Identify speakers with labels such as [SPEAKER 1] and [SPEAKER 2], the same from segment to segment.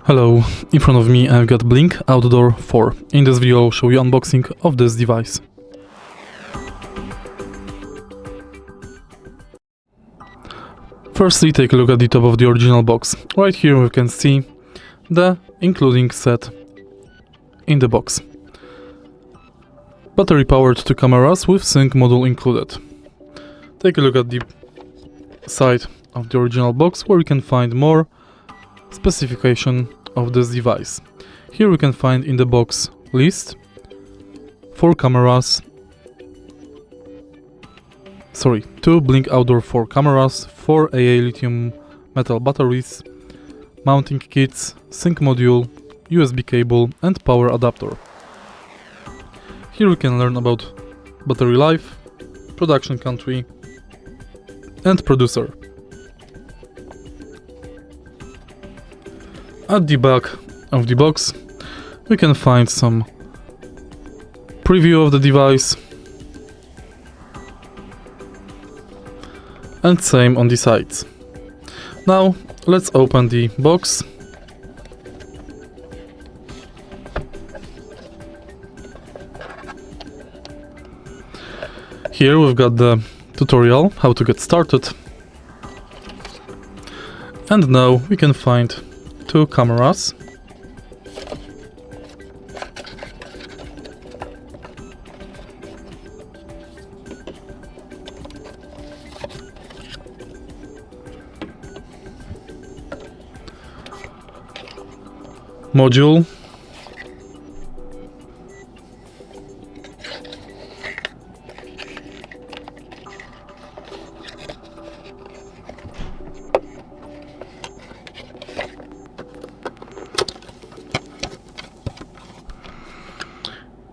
[SPEAKER 1] Hello, in front of me I've got Blink Outdoor 4. In this video I'll show you unboxing of this device. Firstly, take a look at the top of the original box. Right here we can see the including set in the box. Battery powered 2 cameras with sync module included. Take a look at the side of the original box where we can find more specification of this device. Here we can find in the box list 2 Blink Outdoor 4 cameras, 4 AA lithium metal batteries, mounting kits, sync module, USB cable and power adapter. Here we can learn about battery life, production country and producer. At the back of the box we can find some preview of the device and same on the sides. Now let's open the box. Here we've got the tutorial how to get started, and now we can find 2 cameras, module,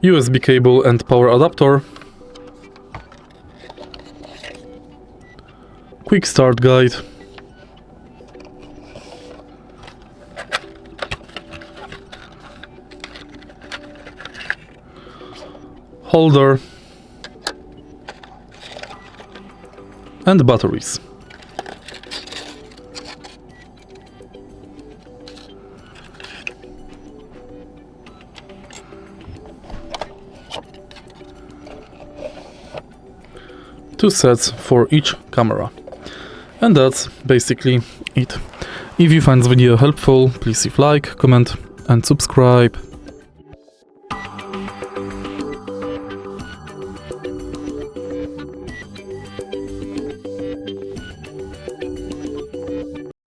[SPEAKER 1] USB cable and power adapter, quick start guide, holder and batteries. Two sets for each camera. And that's basically it. If you find this video helpful, please leave like, comment and subscribe.